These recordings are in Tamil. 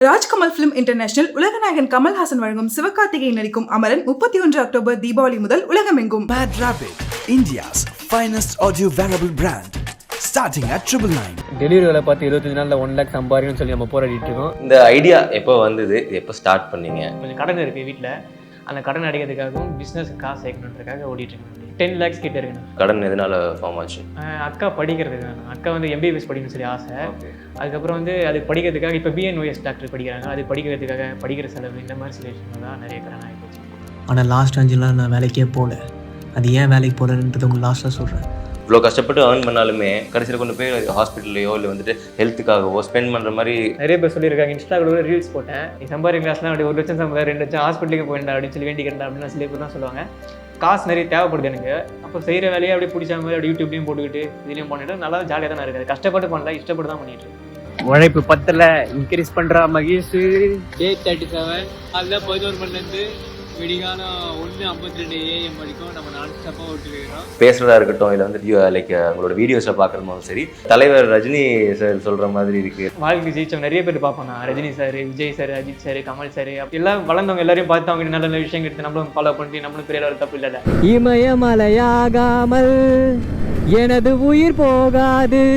ராஜ்கமல் பிலிம் இன்டர்நேஷனல் உலகநாயகன் கமல்ஹாசன் வழங்கும் சிவகார்த்திகேயன் நடிக்கும் அமரன் 31 அக்டோபர் தீபாவளி முதல் உலகமெங்கும். Mad Rapid, India's finest audio wearable brand, starting at 999. Delivery வேலை பார்த்து 25 நாளில் 1 லேக் சம்பாதிக்கணும்னு சொல்லி நம்ம போராடிட்டு இருக்கோம். இந்த ஐடியா எப்போ வந்தது, எப்போ ஸ்டார்ட் பண்ணீங்க? கொஞ்சம் கடன் இருக்குது வீட்டில், அந்த கடன் அடைக்கிறதுக்காகவும் பிஸ்னஸ் காசு சேர்க்கணுன்றதுக்காக ஓடிட்டு இருக்கேன். 10 lakhs கிட்ட இருக்குண்ணா. கடன் எதனால ஃபார்ம் ஆச்சு? அக்கா படிக்கிறதுக்கு அக்கா வந்து MBBS படிக்கணும்னு சொல்லி ஆசை. அதுக்கப்புறம் வந்து அது படிக்கிறதுக்காக இப்போ BNOS டாக்டர் படிக்கிறாங்க, அது படிக்கிறதுக்காக படிக்கிற செலவு இந்த மாதிரி சில விஷயங்கள் தான் நிறைய கடன் ஆகி போச்சு. ஆனால் லாஸ்ட் 5 நாள் நான் வேலைக்கே போகல. அது ஏன் வேலைக்கு போகலன்றது உங்களுக்கு லாஸ்ட்டாக சொல்கிறேன். இவ்வளோ கஷ்டப்பட்டு ஏர்ன் பண்ணாலுமே கடைசியில் கொண்டு போய் ஹாஸ்பிட்டல்லையோ இல்லை வந்துட்டு ஹெல்த்துக்காகவோ ஸ்பெண்ட் பண்ணுற மாதிரி நிறைய பேர் சொல்லியிருக்காங்க. இன்ஸ்டாகிராமில் ரீல்ஸ் போட்டேன், நீ சம்பாதிக்கிற காசுலாம் அப்படி 1 லட்சம் சம்பாதி 2 லட்சம் ஹாஸ்பிட்டலுக்கு போயிட்டா அப்படின்னு சொல்லி வேண்டிக்கிறேன் அப்படின்னு சில பேர் தான் சொல்லுவாங்க. காசு நிறைய தேவைப்படுது எனக்கு. அப்போ செய்கிற வேலையை அப்படியே பிடிச்ச மாதிரி அப்படி யூடியூப்லேயும் போட்டுக்கிட்டு இதுலேயும் பண்ணிட்டு நல்லா ஜாலியாக தான் இருக்காது. கஷ்டப்பட்டு பண்ணல, இஷ்டப்பட்டு தான் பண்ணிட்டு இருக்கேன். உழைப்பு 10ல் இன்க்ரீஸ் பண்ணுறா மகேஷ். Day 37 அதில் 11 மணிலேருந்து விடிகாலம் 1:52 AM வரைக்கும் நம்ம நான் ஸ்டாப்பாக ஓட்டுக்கிறோம். பேசுகிறதா இருக்கட்டும், இல்லை வந்து லைக் உங்களோட வீடியோஸில் பார்க்குறதும் சரி, தலைவர் ரஜினி சார் சொல்கிற மாதிரி இருக்குது. வாழ்க்கை ஜெயிச்சவங்க நிறைய பேர் பார்ப்போம். நான் Rajini sir, Vijay sir, Ajith sir, Kamal sir எல்லாம் வளர்ந்தவங்க எல்லாரையும் பார்த்து அவங்க நல்ல நல்ல விஷயம் எடுத்து நம்மளும் ஃபாலோ பண்ணி நம்மளும் பெரிய அளவு தப்பு இல்லை. இமயமலையாகாமல் எனது உயிர் போகாது,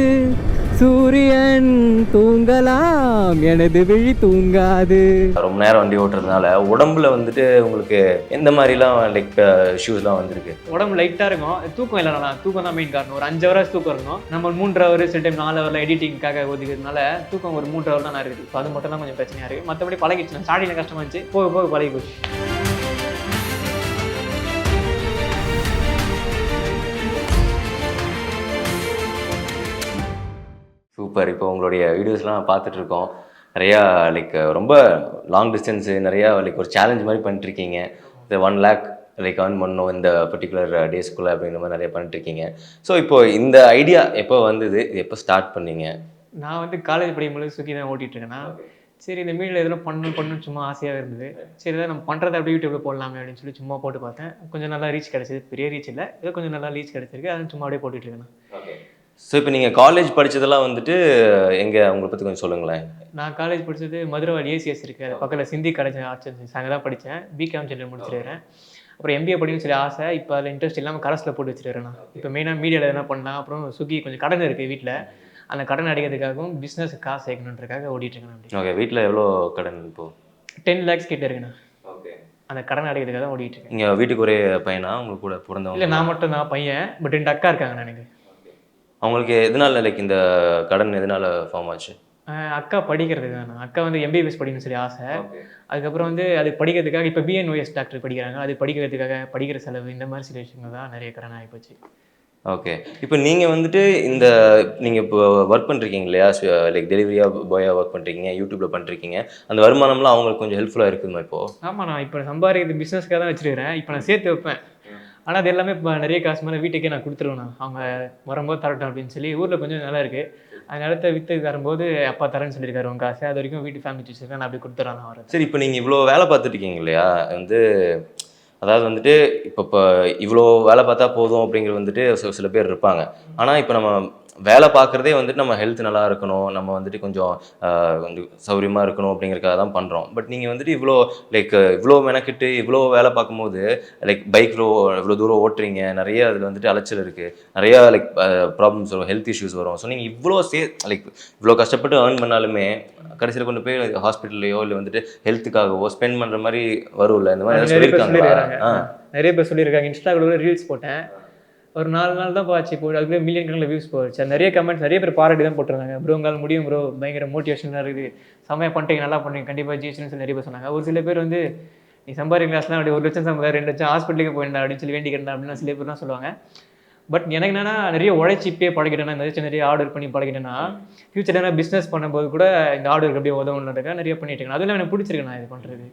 சூரியன் தூங்கலாம் எனது விழி தூங்காது. ரொம்ப நேரம் வண்டி ஓட்டுறதுனால உடம்புல வந்துட்டு உங்களுக்கு எந்த மாதிரிலாம் லைக் இஷ்யூஸ்லாம் வந்திருக்கு? உடம்பு லைட்டாக இருக்கும், தூக்கம் இல்லைண்ணா. தூக்கம் தான் மெயின் காரணம். ஒரு 5 hours தூக்கம் இருக்கணும். நம்ம 3 hours சில டைம் 4 hour எடிட்டிங்காக ஒதுக்கிறதுனால தூக்கம் ஒரு 3 hour தான் இருக்குது. இப்போ அது மட்டும் தான் கொஞ்சம் பிரச்சனையாக இருக்குது. மற்றபடி பழகிடுச்சு. ஸ்டார்டிங்கில் கஷ்டமாக இருந்துச்சு, போக போக பழகி போச்சு. சூப்பர். இப்போ உங்களுடைய வீடியோஸ்லாம் பார்த்துட்ருக்கோம். நிறையா லைக் ரொம்ப லாங் டிஸ்டன்ஸு நிறையா லைக் ஒரு சேலஞ்ச் மாதிரி பண்ணிட்டுருக்கீங்க. இந்த 1 lakh லைக் ஏர்ன் பண்ணணும் இந்த பர்டிகுலர் டேஸ்க்குள்ளே அப்படிங்கிற மாதிரி நிறைய பண்ணிட்டுருக்கீங்க. ஸோ இப்போது இந்த ஐடியா எப்போ வந்தது, எப்போ ஸ்டார்ட் பண்ணீங்க? நான் வந்து காலேஜ் படிக்கும்போது சுக்கி தான் ஓட்டிகிட்ருக்கேன்னா, சரி இந்த மீடியில் எதெல்லாம் பண்ணணும்னு சும்மா ஆசையாக இருந்தது. சரி தான் நம்ம பண்ணுறதை அப்படியே யூடியூப்பில் போடலாமே அப்படின்னு சொல்லி சும்மா போட்டு பார்த்தேன். கொஞ்சம் நல்லா ரீச் கிடச்சிது. பெரிய ரீச் இல்லை, ஏதோ கொஞ்சம் நல்லா ரீச் கிடச்சிருக்கு. அதை சும்மா அப்படியே போட்டுட்ருக்கேண்ணா. ஸோ இப்போ நீங்கள் காலேஜ் படித்ததெல்லாம் வந்துட்டு எங்கே, அவங்களை பற்றி கொஞ்சம் சொல்லுங்களேன். நான் காலேஜ் படித்தது மதுரவாடி ACS இருக்குது, அது பக்கத்தில் சிந்தி காலேஜ் ஆர்ட்ஸ் அங்கே தான் படித்தேன். BCom ஜென்ரல் முடிச்சிருக்கிறேன். அப்புறம் MBA படிக்கணும்னு சொல்லி ஆசை. இப்போ அதில் இன்ட்ரெஸ்ட் இல்லாமல் கரஸில் போட்டு வச்சுருக்கிறேன். இப்போ மெயினாக மீடியாவில் எதனா பண்ணலாம். அப்புறம் சுக்கி கொஞ்சம் கடன் இருக்குது வீட்டில், அந்த கடன் அடைக்கிறதுக்காகவும் பிஸ்னஸ் காசு சேர்க்கணுன்றதுக்காக ஓடிட்டுருக்கேன். அப்படி ஓகே. வீட்டில் எவ்வளோ கடன் இப்போது? 10 lakhs கிட்ட இருக்குண்ணா. ஓகே. அந்த கடன் அடைக்கிறதுக்காக தான் ஓடிட்டுருக்கேன். நீங்கள் வீட்டுக்கு ஒரே பையனா, உங்களுக்கு கூட பிறந்தவங்க? இல்லை, நான் மட்டும் தான் பையன். பட் 2 அக்கா இருக்காங்க எனக்கு. அவங்களுக்கு எதனால லைக் இந்த கடன் எதனால ஃபார்ம் ஆச்சு? அக்கா படிக்கிறதுக்கு தான். அக்கா வந்து MBBS படிக்கணும்னு சொல்லி ஆசை. அதுக்கப்புறம் வந்து அது படிக்கிறதுக்காக இப்போ BNOS டாக்டர் படிக்கிறாங்க, அது படிக்கிறதுக்காக படிக்கிற செலவு இந்த மாதிரி சில விஷயங்கள் தான் நிறைய கடன் ஆகி போச்சு. ஓகே. இப்போ நீங்கள் வந்துட்டு இந்த நீங்கள் இப்போ ஒர்க் பண்ணுறீங்க இல்லையா, லைக் டெலிவரியாக பாயாக ஒர்க் பண்ணுறீங்க, யூடியூப்பில் பண்ணுறீங்க, அந்த வருமானம்லாம் அவங்களுக்கு கொஞ்சம் ஹெல்ப்ஃபுல்லாக இருக்குதுமா இப்போது? ஆமாம், நான் இப்போ சம்பாதிக்கிறது பிஸ்னஸ்க்காக தான் வச்சுருக்கிறேன். இப்போ நான் சேர்த்து வைப்பேன். ஆனால் அது எல்லாமே இப்போ நிறைய காசு மேலே வீட்டுக்கே நான் கொடுத்துருவேண்ணா. அவங்க வரும்போது தரட்டும் அப்படின்னு சொல்லி. ஊரில் கொஞ்சம் நல்லா இருக்குது, அந்த நிலத்தை விற்று தரும்போது அப்பா தரேன்னு சொல்லியிருக்காரு உங்கள் காசு. அது வரைக்கும் வீட்டு ஃபேமிலி வச்சுருக்கேன், நான் அப்படி கொடுத்துட்றேன் நான் வரேன். சரி, இப்போ நீங்கள் இவ்வளோ வேலை பார்த்துட்டு இருக்கீங்க இல்லையா, வந்து அதாவது வந்துட்டு இப்போ இவ்வளோ வேலை பார்த்தா போதும் அப்படிங்கிற வந்துட்டு சில பேர் இருப்பாங்க. ஆனால் இப்போ நம்ம வேலை பார்க்குறதே வந்துட்டு நம்ம ஹெல்த் நல்லா இருக்கணும், நம்ம வந்துட்டு கொஞ்சம் சௌரியமாக இருக்கணும் அப்படிங்கிறதுக்காக தான் பண்ணுறோம். பட் நீங்கள் வந்துட்டு இவ்வளோ லைக் இவ்வளோ மெனக்கிட்டு இவ்வளோ வேலை பார்க்கும்போது லைக் பைக் இவ்வளோ தூரம் ஓட்டுறீங்க, நிறைய அதில் வந்துட்டு அலைச்சல் இருக்குது, நிறையா லைக் ப்ராப்ளம்ஸ் வரும், ஹெல்த் இஷ்யூஸ் வரும். ஸோ நீங்கள் இவ்வளோ லைக் இவ்வளோ கஷ்டப்பட்டு ஏர்ன் பண்ணாலுமே கடைசியில் கொண்டு போய் ஹாஸ்பிட்டல்லையோ இல்லை வந்துட்டு ஹெல்த்துக்காகவோ ஸ்பெண்ட் பண்ணுற மாதிரி வரும்ல, இந்த மாதிரி சொல்லியிருக்காங்க. நிறைய பேர் சொல்லியிருக்காங்க. இன்ஸ்டாகிராமில் ரீல்ஸ் போட்டேன், ஒரு 4 நாள் தான் போச்சு. இப்போ அதுக்குள்ளே மில்லியன் கணக்கில் வியூஸ் போச்சு. நிறைய கமெண்ட்ஸ், நிறைய பேர் பாராட்டி தான் போட்டிருந்தாங்க. ப்ரோ உங்களால் முடியும் ப்ரோ, பயங்கர மோட்டிவேஷனாக இருக்குது, செம்மையாக பண்ணிட்டீங்க, நல்லா பண்ணுறீங்க, கண்டிப்பாக ஜெயிச்சுன்னு சொல்லி நிறைய பேர் சொன்னாங்க. ஒரு சில பேர் வந்து நீ சம்பாதிக்கிற காசுலாம் அப்படி 1 லட்சம் சம்பாதி 2 லட்சம் ஹாஸ்பிட்டலுக்கு போயிடா அப்படின்னு சொல்லி வேண்டிக்கிறேன் அப்படின்னு சில பேர் தான் சொல்லுவாங்க. பட் எனக்கு என்னன்னா நிறைய உழைச்சி இப்பயே பழகிட்டேன்னா, நிறைய ஆர்டர் பண்ணி பழகிட்டேன்னா ஃபியூச்சரில் என்ன பிஸ்னஸ் பண்ணும்போது கூட இந்த ஆர்டருக்கு அப்படியே உதவுன்றதுக்காக நிறைய பண்ணிட்டு இருக்கேன். அதெல்லாம் எனக்கு பிடிச்சிருக்கு நான் இது பண்ணுறது.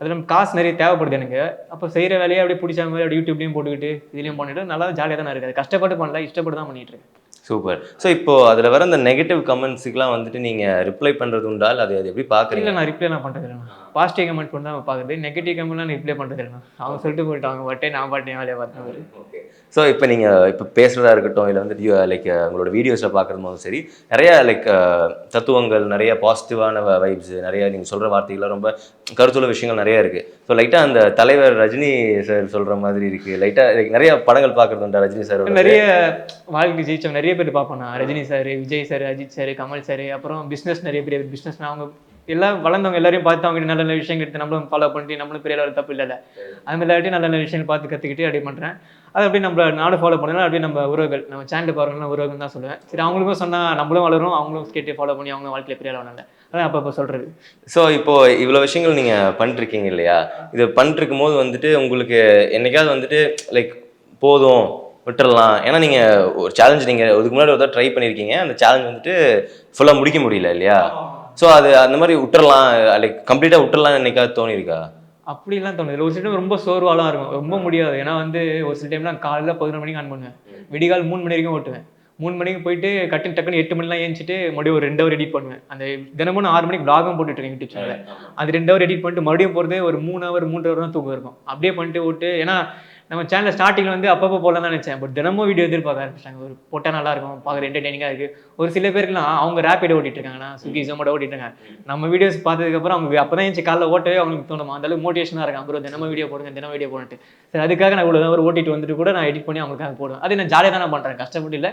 அதில் நம்ம காசு நிறைய தேவைப்படுது எனக்கு. அப்போ செய்கிற வேலையை அப்படியே பிடிச்ச மாதிரி அப்படி யூடியூப்லேயும் போட்டுக்கிட்டு இதுலேயும் பண்ணிட்டு நல்லா ஜாலியாக தான் இருக்குது. கஷ்டப்பட்டு பண்ணல, இஷ்டப்பட்டு தான் பண்ணிட்டு இருக்கேன். சூப்பர். ஸோ இப்போ அதில் வர அந்த நெகட்டிவ் கமெண்ட்ஸுக்குலாம் வந்துட்டு நீங்கள் ரிப்ளை பண்ணுறது உண்டா? இல்லை அது எப்படி இல்லை, பார்க்குறீங்க? நான் ரிப்ளைலாம் பண்ணுறது இல்லைண்ணா. பாசிட்டிவ் கமெண்ட் பண்ணி தான் பார்க்குறது. நெகட்டிவ் கமெண்ட்லாம் நான் ரிப்ளை பண்ணுறது இல்லைண்ணா. அவங்க சொல்லிட்டு போயிட்டாங்க பட்டே, நான் பாட்டேன் வேலையை பார்த்தேன். ஸோ இப்போ நீங்கள் இப்போ பேசுகிறதா இருக்கட்டும், இல்லை வந்துட்டு லைக் உங்களோட வீடியோஸில் பார்க்குறது போதும் சரி, நிறையா லைக் தத்துவங்கள், நிறைய பாசிட்டிவான வைப்ஸ், நிறைய நீங்கள் சொல்கிற வார்த்தைகள்லாம் ரொம்ப கருத்துள்ள விஷயங்கள் நிறையா இருக்குது. ஸோ லைட்டாக அந்த தலைவர் ரஜினி சார் சொல்கிற மாதிரி இருக்குது. லைட்டாக லைக் நிறைய படங்கள் பார்க்குறது உண்டா ரஜினி சார்? நிறைய வாழ்க்கை ஜெயிச்சவங்க நிறைய பேர் பார்ப்பேன் நான். Rajini sir, Vijay sir, Ajith sir, Kamal sir, அப்புறம் பிஸ்னஸ் நிறைய பேர் பிஸ்னஸ் அவங்க எல்லாம் வளர்ந்தவங்க எல்லாரையும் பார்த்து அவங்க நல்ல நல்ல விஷயங்கள் எடுத்து நம்மளும் ஃபாலோ பண்ணிட்டு நம்மளும் பெரிய அளவு தப்பு இல்லைல்ல. அது மாதிரி எல்லாத்தையும் நல்ல நல்ல விஷயங்கள் பார்த்து கற்றுக்கிட்டு அப்படி பண்ணுறேன். அது அப்படியே நம்ம நானும் ஃபாலோ பண்ணலாம். அப்படியே நம்ம உறவுகள், நம்ம சேனல் பாருங்கன்னா உறவுகள் தான் சொல்லுவேன். சரி, அவங்களுக்கும் சொன்னால் நம்மளும் வளரும், அவங்களும் கேட்டு ஃபாலோ பண்ணி அவங்க வாழ்க்கையில் பெரிய அளவு. அதான் அப்போ சொல்கிறது. ஸோ இப்போ இவ்வளோ விஷயங்கள் நீங்கள் பண்ணிருக்கீங்க இல்லையா? இது பண்ணிருக்கும் போது வந்துட்டு உங்களுக்கு என்னைக்காவது வந்துட்டு லைக் போதும் விட்டுறலாம், ஏன்னா நீங்கள் ஒரு சேலஞ்ச் நீங்கள் இதுக்கு முன்னாடி ஒரு ட்ரை பண்ணியிருக்கீங்க, அந்த சேலஞ்ச் வந்துட்டு ஃபுல்லாக முடிக்க முடியல இல்லையா? ஸோ அது அந்த மாதிரி விட்டுறலாம், லைக் கம்ப்ளீட்டாக விட்டுறலாம் என்னைக்காவது தோணியிருக்கா? அப்படிலாம் தோணுது. ஒரு சில டைம் ரொம்ப சோர்வாலாம் இருக்கும், ரொம்ப முடியாது. ஏன்னா ஒரு சில டைம்லாம் காலையில் 11 மணிக்கு ஆன் பண்ணுவேன், விடிகால் 3 மணி வரைக்கும் ஓட்டுவேன். 3 மணிக்கு போயிட்டு டக்குன்னு 8 மணிலாம் ஏஞ்சிட்டு மறுபடியும் ஒரு 2 ஹவர் எடிட் பண்ணுவேன். அந்த தினமும் நான் 6 மணிக்கு vlog போட்டுருக்கேன் யூடியூப் சேனலில். அது 2 ஹவர் எடிட் பண்ணிட்டு மறுபடியும் போகிறதே ஒரு 3 ஹவர் தான் தூக்கம் இருக்கும். அப்படியே பண்ணிட்டு விட்டு, ஏன்னா நம்ம சேனலில் ஸ்டார்டிங்கில் அப்பப்போ போடலாம் தான் நினச்சேன். பட் தினமும் வீடியோ எதிர்பார்க்க ஆரம்பிச்சிட்டாங்க. ஒரு போட்டால் நல்லாயிருக்கும், பார்க்குற என்டர்டெய்னிங்காக இருக்குது. ஒரு சில பேருக்குலாம் அவங்க ரேப்பிடோ ஓட்டிட்டு இருக்காங்கன்னா, ஸ்விக்கி ஜொமேட்டோ ஓட்டிட்டு இருக்காங்க. நம்ம வீடியோஸ் பார்த்ததுக்கப்புறம் அவங்க அப்போ தான் ஏஞ்சி காலைல ஓட்டவே அவங்களுக்கு தோணுமா, அந்தளவுக்கு மோட்டிவேஷனாக இருக்காங்க. அப்புறம் தினமும் வீடியோ போடுங்க, தினம் வீடியோ போட்டுட்டு சரி, அதுக்காக நான் இவ்வளோ ஹவர் ஓட்டிட்டு வந்துட்டு கூட நான் எடிட் பண்ணி அவங்களுக்காக போடுவேன். அது நான் ஜாலியாக தானே பண்ணுறேன், கஷ்டப்பட்டு இல்லை,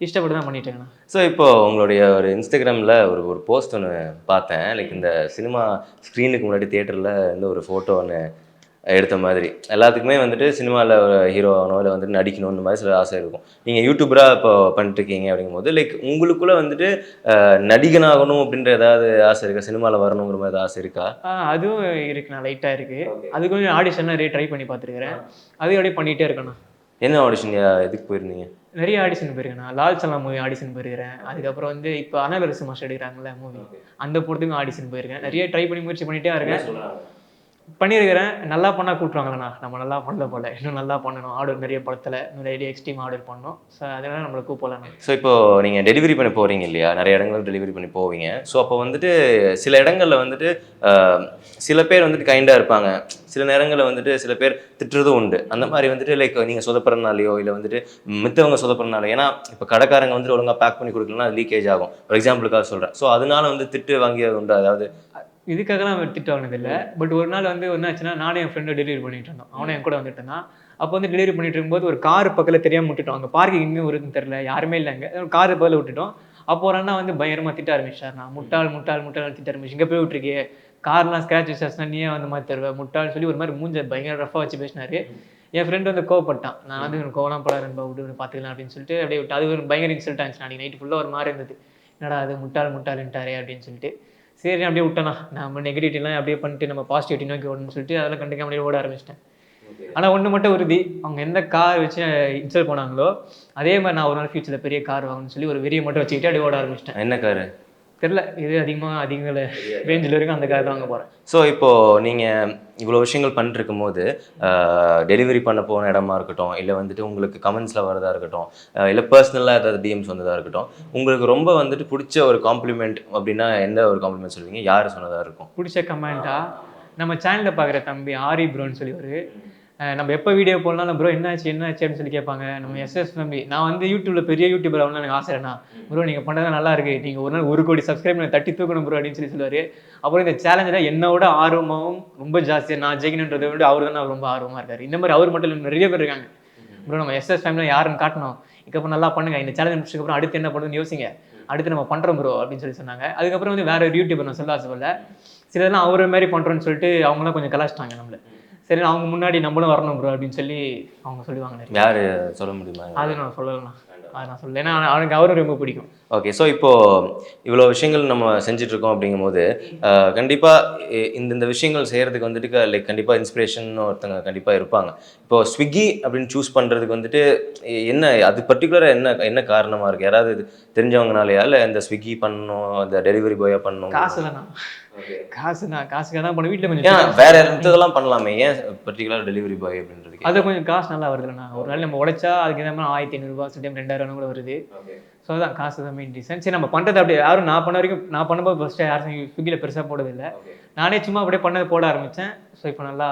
இஷ்டப்பட்டு தான் பண்ணிட்டு இருக்கேன். ஸோ இப்போ உங்களுடைய ஒரு இன்ஸ்டாகிராமில் ஒரு போஸ்ட் ஒன்று பார்த்தேன். லைக் இந்த சினிமா ஸ்க்ரீனுக்கு முன்னாடி தியேட்டரில் இந்த ஒரு ஃபோட்டோ ஒன்று எடுத்த மாதிரி. எல்லாத்துக்குமே வந்துட்டு சினிமாவில் ஒரு ஹீரோ ஆகணும், இல்லை வந்துட்டு நடிக்கணும்னு மாதிரி சில ஆசை இருக்கும். நீங்கள் யூடியூபராக இப்போ பண்ணிட்டுருக்கீங்க அப்படிங்கும்போது லைக் உங்களுக்குள்ளே வந்துட்டு நடிகனாகணும் அப்படின்ற ஏதாவது ஆசை இருக்கா? சினிமாவில் வரணுங்கிற மாதிரி ஆசை இருக்கா? அதுவும் இருக்குண்ணா, லைட்டாக இருக்குது. அது கொஞ்சம் ஆடிஷன் நிறைய ட்ரை பண்ணி பார்த்துருக்கிறேன். அதையும் அப்படியே பண்ணிகிட்டே இருக்கேண்ணா. என்ன ஆடிஷன், எதுக்கு போயிருந்தீங்க? நிறைய audition போயிருக்கேண்ணா. Lal Salaam movie audition போயிருக்கிறேன். அதுக்கப்புறம் இப்போ அனலரசு மாஸ்டர் எடுக்கிறாங்களே மூவி, அந்த பொறுத்துக்கும் ஆடிஷன் போயிருக்கேன். நிறைய ட்ரை பண்ணி முயற்சி பண்ணிகிட்டே இருக்கேன், பண்ணியிருக்கிறேன். நல்லா பண்ணால் கூப்பிட்ருவாங்களண்ணா. நம்ம நல்லா பண்ணல போல, இன்னும் நல்லா பண்ணணும். ஆர்டர் நிறைய படத்தில் நிறைய எக்ஸ்ட்ரீம் ஆர்டர் பண்ணணும். ஸோ அதனால நம்மளை கூப்பிடலாம். ஸோ இப்போ நீங்கள் டெலிவரி பண்ணி போகிறீங்க இல்லையா, நிறைய இடங்கள் டெலிவரி பண்ணி போவீங்க. ஸோ அப்போ வந்துட்டு சில இடங்களில் வந்துட்டு சில பேர் வந்துட்டு கைண்டாக இருப்பாங்க, சில நேரங்களில் வந்துட்டு சில பேர் திட்டுறதும் உண்டு. அந்த மாதிரி வந்துட்டு லைக் நீங்கள் சொதப்படுறதுனாலையோ இல்லை வந்துட்டு மித்தவங்க சொதப்படுறதுனால, ஏன்னா இப்போ கடைக்காரங்க வந்துட்டு ஒழுங்காக பேக் பண்ணி கொடுக்கலன்னா அது லீக்கேஜ் ஆகும், ஒரு எக்ஸாம்பிளுக்காக சொல்கிறேன். ஸோ அதனால வந்து திட்டு வாங்கியது உண்டு? அதாவது இதுக்காகலாம் திட்டு வாங்கினதில்லை. பட் ஒரு நாள் என்ன ஆச்சுன்னா, நானும் என் ஃப்ரெண்டை டெலிவரி பண்ணிட்டு இருந்தோம். அவனும் என் கூட வந்துட்டு இருந்தான். அப்போ டெலிவரி பண்ணிட்டு இருக்கும்போது ஒரு கார் பக்கத்தில் தெரியாமல் விட்டுட்டோம். அங்கே பார்க்கிங் இன்னும் வருதுன்னு தெரில, யாருமே இல்லைங்க. கார் பக்கத்தில் விட்டுட்டோம். அப்போ ஒரு அண்ணா பயங்கரமாக திட்ட ஆரம்பிச்சார். நான் முட்டாள் திட்ட ஆரம்பிச்சு, இங்கே போய் விட்டுருக்கே, கார்லாம் ஸ்க்ராட்ச் வச்சாச்சுன்னா நீயே மாதிரி தருவேன் முட்டாள்னு சொல்லி ஒரு மாதிரி மூஞ்ச பயங்கர ரஃபாக வச்சு பேசினாரு. என் ஃப்ரெண்டு கோவப்பட்டான். நான் கோவலாம் படாதுன்னு விட்டு பார்த்துக்கலாம் அப்படின்னு சொல்லிட்டு அப்படியே விட்டு. அது ஒரு பயங்கர இன்சல்ட் ஆச்சு. நாளைக்கு நைட்டு ஃபுல்லாக ஒரு மாதிரி இருந்தது, என்னடா அது முட்டாள்ன்ட்டாரே அப்படின்னு சொல்லிட்டு. சரி அப்படியே விட்டேண்ணா. நம்ம நெகட்டிவிட்டிலாம் அப்படியே பண்ணிட்டு நம்ம பாசிட்டிவிட்டி நோக்கி ஓடணும்னு சொல்லிட்டு அதெல்லாம் கண்டுக்காம அப்படியே ஓட ஆரம்பிச்சிட்டேன். ஆனால் ஒன்று மட்டும் உறுதி, அவங்க எந்த கார் வச்சு இன்ஸ்டால் பண்ணாங்களோ அதே மாதிரி நான் ஒரு நாள் ஃபியூச்சரில் பெரிய கார் வாங்கணும்னு சொல்லி ஒரு வெறியை மட்டும் வச்சுக்கிட்டு அப்படியே ஓட ஆரம்பிச்சிட்டேன். என்ன கார் தெரில, இது அதிக ரேஞ்சில் இருக்கும், அந்த கார் தான் வாங்க போகிறேன். ஸோ இப்போது நீங்கள் இவ்வளோ விஷயங்கள் பண்ணிருக்கும் போது டெலிவரி பண்ண போன இடமா இருக்கட்டும், இல்லை வந்துட்டு உங்களுக்கு கமெண்ட்ஸில் வரதா இருக்கட்டும், இல்லை பர்சனலாக ஏதாவது டிஎம்ஸ் வந்ததாக இருக்கட்டும், உங்களுக்கு ரொம்ப வந்துட்டு பிடிச்ச ஒரு காம்ப்ளிமெண்ட் அப்படின்னா எந்த ஒரு காம்ப்ளிமெண்ட் சொல்லுவீங்க? யார் சொன்னதாக இருக்கும்? பிடிச்ச கமெண்ட்டா, நம்ம சேனலில் பார்க்குற தம்பி ஆரி ப்ரோன்னு சொல்லி ஒரு நம்ம எப்போ வீடியோ போடலாம் ப்ரோ என்னாச்சு அப்படின்னு சொல்லி கேட்பாங்க. நம்ம எஸ்எஸ் ஃபேமிலி, நான் யூடியூப்பில் பெரிய யூடியூபர் ஆகணும்னு எனக்கு ஆசைண்ணா. ப்ரோ நீங்கள் பண்ணுறது நல்லா இருக்குது, நீங்கள் ஒரு நாள் 1 கோடி சப்ஸ்கிரைப் தட்டி தூக்கணும் ப்ரோ அப்படின்னு சொல்லுவார். அப்புறம் இந்த சேலஞ்சில் என்னோட ஆர்வமாகவும் ரொம்ப ஜாஸ்தியாக நான் ஜெயிக்கணுன்றதை விட அவர் தான் ரொம்ப ஆர்வமாக இருக்கார். இந்த மாதிரி அவர் மட்டும் இல்லை, நிறைய பேர் இருக்காங்க. ப்ரோ நம்ம எஸ்எஸ் ஃபேமிலியில் யாருன்னு காட்டணும், இதுக்கப்புறம் நல்லா பண்ணுங்கள், இந்த சேலஞ்ச் முடிச்சதுக்கப்புறம் அடுத்து என்ன பண்ணுறதுன்னு யோசிங்க, அடுத்து நம்ம பண்ணுறோம் ப்ரோ அப்படின்னு சொன்னாங்க. அதுக்கப்புறம் வேற ஒரு யூடியூபர் நான் சொல்ல ஆசைப்படல, சிலதெல்லாம் அவரை மாதிரி பண்ணுறோன்னு சொல்லிட்டு அவங்களாம் கொஞ்சம் கலாச்சிட்டாங்க நம்மளை. சரி அவங்க முன்னாடி நம்மளும் வரணும் ப்ரோ அப்படின்னு சொல்லி அவங்க சொல்லுவாங்க. யார் சொல்ல முடியுமா? அது நான் சொல்லலாம், அது நான் சொல்ல, ஏன்னா அவனுக்கு அவரும் ரொம்ப பிடிக்கும். ஓகே. ஸோ இப்போது இவ்வளோ விஷயங்கள் நம்ம செஞ்சிட்ருக்கோம் அப்படிங்கும்போது கண்டிப்பாக இந்த விஷயங்கள் செய்கிறதுக்கு வந்துட்டு லைக் கண்டிப்பாக இன்ஸ்பிரேஷன் ஒருத்தங்க கண்டிப்பாக இருப்பாங்க. இப்போது ஸ்விக்கி அப்படின்னு சூஸ் பண்ணுறதுக்கு வந்துட்டு என்ன அது பர்டிகுலராக என்ன காரணமாக இருக்குது? யாராவது தெரிஞ்சவங்கனாலையா, இல்லை இந்த ஸ்விக்கி பண்ணணும், இந்த டெலிவரி பாயாக பண்ணணும்? காசு தானா? காசுக்காக தான் பண்ண. வீட்டில் கொஞ்சம் வேற இதெல்லாம் பண்ணலாமே, ஏன் பர்டிகுலர் டெலிவரி பாய் அப்படின்றது? அது கொஞ்சம் காசு நல்லா வருதுல்லண்ணா. ஒரு நாள் நம்ம உடைச்சா அதுக்கு என்ன 1500 ரூபா, சில டைம் 2000 கூட வருது. ஸோ அதான் காசு தான் மெயின் ரீசன். சரி நம்ம பண்ணுறது அப்படி யாரும் நான் பண்ண வரைக்கும் நான் பண்ணும்போது ஃபஸ்ட்டு யாரும் ஸ்விக்கியில் பெருசாக போடுறதில்லை. நானே சும்மா அப்படியே பண்ணது போட ஆரம்பித்தேன். ஸோ இப்போ நல்லா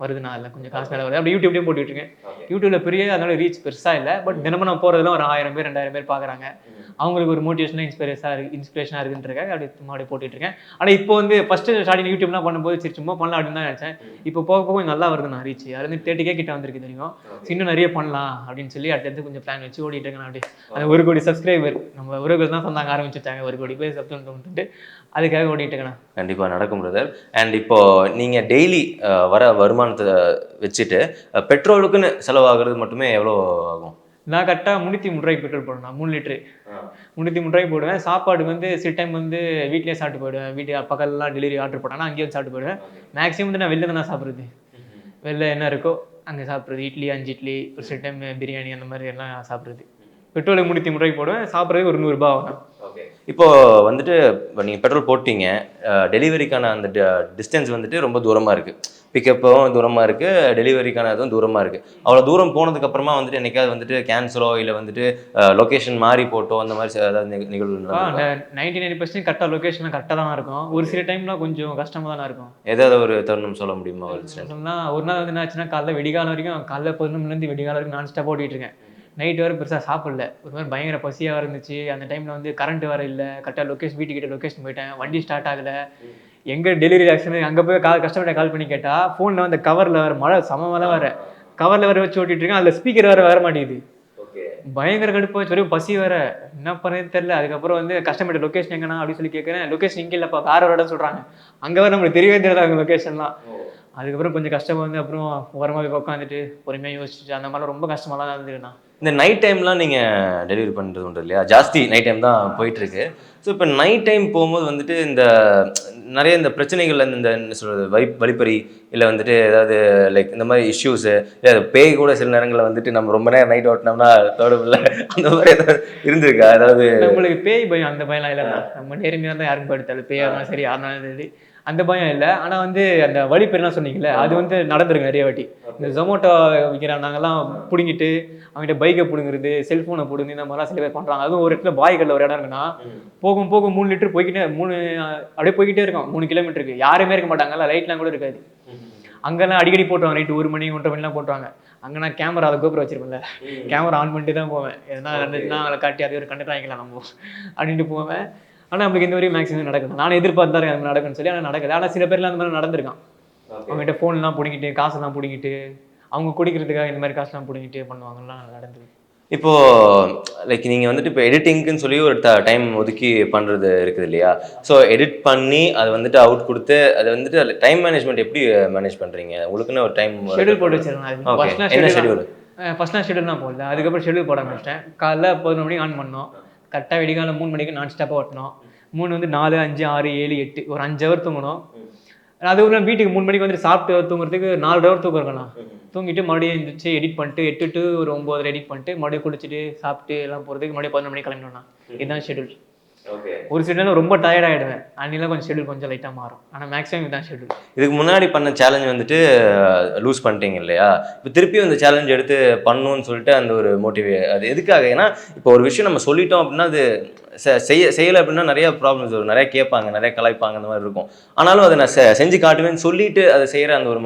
வருது. நான் இல்லை கொஞ்சம் காசு நல்லா வருது. அப்படி யூடியூப்லேயும் போட்டுட்ருக்கேன். யூடியூப்பில் பெரிய அதனால ரீச் பெருசாக இல்லை. பட் தினமும் நான் போகிறதுலாம் ஒரு 1000 பேர் 2000 பேர் பார்க்குறாங்க. அவங்களுக்கு ஒரு மோட்டிவேஷனாக இன்ஸ்பிரேஷனாக இருக்குன்றக்காக அப்படி சும்மா அப்படியே போட்டுட்ருக்கேன். ஆனால் இப்போ வந்து ஃபஸ்ட்டு ஸ்டார்டிங் யூடியூப்லாம் பண்ணும்போது சரி சும்மா பண்ணலாம் அப்படின்னு தான் நினச்சேன். இப்போ போக போக நல்லா வருது நான் ரீச். அது வந்து 30K கிட்ட வந்திருக்கு தெரியும். இன்னும் நிறைய பண்ணலாம் அப்படின்னு சொல்லி அடுத்தடுத்து கொஞ்சம் பிளான் வச்சு ஓடிட்டு இருக்கேன். அப்படி அது 1 கோடி சப்ஸ்கிரைபர் நம்ம உறவுகள் தான் சொன்னாங்க ஆரம்பிச்சுட்டாங்க. 1 கோடி பேர் சப்ஸ்கிரைப் அதுக்காக ஓடிட்டு இருக்கேன். கண்டிப்பாக நடக்கும் பிரதர். அண்ட் இப்போ நீங்கள் டெய்லி வர வருமானத்தை வச்சுட்டு பெட்ரோலுக்குன்னு செலவாகிறது மட்டுமே எவ்வளோ ஆகும்? நான் கரெக்டாக 303 ரூபாய்க்கு பெட்ரோல் போடுவேன். 3 லிட்டரு 303 ரூபாய்க்கு போடுவேன். சாப்பாடு வந்து சில டைம் வந்து வீட்லேயே சாப்பிட்டு போயிடுவேன். வீட்டு பக்கம்லாம் டெலிவரி ஆர்டர் போட்டாங்கன்னா அங்கேயே வந்து சாப்பிட்டு போயிடுவேன். மேக்ஸிமம் வந்து நான் வெளில தான் சாப்பிட்றது. வெளில என்ன இருக்கோ அங்கே சாப்பிட்றது. இட்லி 5 இட்லி, ஒரு சில டைம் பிரியாணி அந்த மாதிரி எல்லாம் சாப்பிட்றது. பெட்ரோலுக்கு 303 ரூபாய்க்கு போடுவேன். சாப்பிட்றதுக்கு ஒரு 100 ரூபா ஆகும். இப்போ வந்துட்டு இப்போ நீங்கள் பெட்ரோல் போட்டீங்க, டெலிவரிக்கான அந்த டிஸ்டன்ஸ் வந்துட்டு ரொம்ப தூரமாக இருக்குது. பிக்கப்பும் தூரமாக இருக்குது, டெலிவரிக்கான இதுவும் தூரமாக இருக்குது. அவ்வளோ தூரம் போனதுக்கப்புறமா வந்துட்டு என்னைக்காவது வந்துட்டு கேன்சலோ இல்லை வந்துட்டு லொக்கேஷன் மாறி போட்டோ அந்த மாதிரி ஏதாவது நிகழ்வு? 99% கரெக்டாக லொக்கேஷன்லாம் கரெக்டாக தான் இருக்கும். ஒரு சில டைம்லாம் கொஞ்சம் கஷ்டமாக தானே இருக்கும். ஏதாவது ஒரு தருணம் சொல்ல முடியுமா? ஒரு நாள் வந்து என்ன ஆச்சுன்னா, காலைல விடிகாலம் வரைக்கும் காலைல 11 மணிலேருந்து விடிகாலம் வரைக்கும் நான் ஸ்டாப் ஓட்டிகிட்டு இருக்கேன். நைட் வரை பெருசாக சாப்பிடல. ஒரு மாதிரி பயங்கர பசியாக இருந்துச்சு. அந்த டைமில் வந்து கரண்ட் வேறு இல்லை. கரெக்டாக வீட்டுக்கிட்ட லொக்கேஷன் போயிட்டேன். வண்டி ஸ்டார்ட் ஆகலை. எங்கே டெலிவரி ஆக்ஷன் அங்கே போய் கஸ்டமர்கிட்ட கால் பண்ணி கேட்டால் ஃபோனில் வந்து கவரில் வேறு மழை சம வேறு கவரில் வேறு வச்சு ஓட்டிகிட்டு இருக்கேன். அதில் ஸ்பீக்கர் வேறு வர மாட்டேங்குது. பயங்கர கடுப்பு வச்சு வரைக்கும் பசி வேறு என்ன பண்ணுறது தெரியல. அதுக்கப்புறம் வந்து கஸ்டமர்கிட்ட லொக்கேஷன் எங்கன்னா அப்படின்னு சொல்லி கேட்குறேன். லொக்கேஷன் இங்கே இல்லைப்பா வேறு ஒரு இடம் சொல்கிறாங்க. அங்கே வேறு நம்மளுக்கு தெரியவே தெரியாது அவங்க லொக்கேஷன்லாம். அதுக்கப்புறம் கொஞ்சம் கஷ்டமாக வந்து அப்புறம் ஓரமாக போய் உட்காந்துட்டு பொறுமையாக யோசிச்சுட்டு அந்த மாதிரிலாம் ரொம்ப கஷ்டமாக தான் இருந்துருக்குண்ணா. இந்த நைட் டைம்லாம் நீங்கள் டெலிவரி பண்ணுறது உண்டு இல்லையா? ஜாஸ்தி நைட் டைம் தான் போயிட்டுருக்கு. ஸோ இப்போ நைட் டைம் போகும்போது வந்துட்டு இந்த நிறைய இந்த பிரச்சனைகள் இந்த என்ன சொல்கிறது வழிப்பறி இல்லை வந்துட்டு ஏதாவது லைக் இந்த மாதிரி இஷ்யூஸு இல்லை பேய் கூட சில நேரங்களில் வந்துட்டு நம்ம ரொம்ப நேரம் நைட் ஓட்டினோம்னா தோடவில்லை அந்த மாதிரி ஏதாவது இருந்திருக்கா? அதாவது நம்மளுக்கு பேய் பயம் அந்த பயம்லாம் இல்லைண்ணா. நம்ம நேர்மையாக தான் யாருக்கும் படுத்தாலும் பேயாக இருந்தாலும் சரி யாருனாலும் சரி அந்த பயம் இல்லை. ஆனால் வந்து அந்த வழிப்பெருலாம் சொன்னீங்கல்ல அது வந்து நடந்திருக்கு நிறைய வாட்டி. இந்த ஜொமேட்டோ விற்கிறாங்க நாங்கள்லாம் பிடுங்கிட்டு அவங்ககிட்ட பைக்கை பிடுங்குறது, செல்ஃபோனை பிடுங்கு இந்த மாதிரிலாம் சில பேர் பண்ணுறாங்க. அதுவும் ஒரு இடத்துல பாய்களில் ஒரு இடம் இருக்குன்னா போகும் 3 லிட்டர் போய்கிட்டே அப்படியே போய்கிட்டே இருக்கும். 3 கிலோமீட்டருக்கு யாருமே இருக்க மாட்டாங்கல்ல, லைட்லாம் கூட இருக்காது. அங்கெல்லாம் அடிக்கடி போட்டுருவாங்க. நைட்டு 1 மணி 1:30 மணிலாம் போட்டுருவாங்க. அங்கே நான் கேமரா அதை கோபுரம் வச்சிருப்பேன்ல, கேமரா ஆன் பண்ணிட்டு தான் போவேன். எதனா நடந்துச்சுன்னா அதை காட்டி அது ஒரு கண்டக்ட் வாங்கிக்கலாம் நம்ம அப்படின்ட்டு போவேன். ஆனால் நம்மளுக்கு இந்த வரையும் மேக்ஸிமம் நடக்குது. நானும் எதிர்பார்த்து தான் அது நடக்குன்னு சொல்லி ஆனால் நடக்குது. ஆனால் சில பேர்லாம் அந்த மாதிரி நடந்திருக்கான். அவங்ககிட்ட ஃபோன்லாம் பிடிங்கிட்டு காசெல்லாம் பிடிங்கிட்டு அவங்க குடிக்கிறதுக்காக இந்த மாதிரி காசுலாம் பிடிங்கிட்டு பண்ணுவாங்கலாம் நடந்தது. இப்போது லைக் நீங்கள் வந்துட்டு இப்போ எடிட்டிங்க்குன்னு சொல்லி ஒரு டைம் ஒதுக்கி பண்ணுறது இருக்குது இல்லையா? ஸோ எடிட் பண்ணி அதை வந்துட்டு அவுட் கொடுத்து அதை வந்துட்டு டைம் மேனேஜ்மெண்ட் எப்படி மேனேஜ் பண்ணுறீங்க? உங்களுக்குன்னு ஒரு டைம் ஷெடியூல் போட்டு வச்சிருக்கேன். என்ன ஷெடியூல்? ஃபர்ஸ்ட் நான் ஷெடியூல் தான் போடல. அதுக்கப்புறம் ஷெடியூல் போட ஆரம்பிச்சிட்டேன். காலைல 11 மணிக்கு ஆன் பண்ணோம். கரெக்டாக விடிகாலம் 3 மணிக்கு நான் ஸ்டாப்பாக ஓட்டணும். 3 வந்து 4, 5, 6, 7, 8 ஒரு 5 ஹவர் தூங்கணும். அதுக்கப்புறம் வீட்டுக்கு 3 மணிக்கு வந்துட்டு சாப்பிட்டு தூங்குறதுக்கு 4 ஹவர் தூக்கம் இருக்கணும். தூங்கிட்டு மறுபடியும் எழுந்திரிச்சு எடிட் பண்ணிட்டு 8 to ஒரு 9 எடிட் பண்ணிட்டு மறுபடியும் குளிச்சுட்டு சாப்பிட்டு எல்லாம் போகிறதுக்கு மறுபடியும் 11 மணிக்கு கிளம்பிடணும். இதுதான் ஷெடியூல். ஒரு சில நேரம் ரொம்ப டயர்ட் ஆகிடுவேன். அன்னிலாம் கொஞ்சம் ஷெடியூல் கொஞ்சம் லைட்டாக மாறும். ஆனால் மேக்ஸிமம் இதுதான் ஷெடியூல். இதுக்கு முன்னாடி பண்ண சேலஞ்ச் வந்துட்டு லூஸ் பண்ணிட்டீங்க இல்லையா? இப்போ திருப்பியும் இந்த சேலஞ்ச் எடுத்து பண்ணணும்னு சொல்லிட்டு அந்த ஒரு மோட்டிவே அது எதுக்காக? ஏன்னா இப்போ ஒரு விஷயம் நம்ம சொல்லிட்டோம் அப்படின்னா அது செய்யலை அப்படின்னா நிறைய ப்ராப்ளம்ஸ் வரும், நிறைய கேட்பாங்க, நிறைய கலாய்ப்பாங்க, அந்த மாதிரி இருக்கும். ஆனாலும் அதை நான் செஞ்சு காட்டுவேன்னு சொல்லிட்டு அதை செய்கிற அந்த ஒரு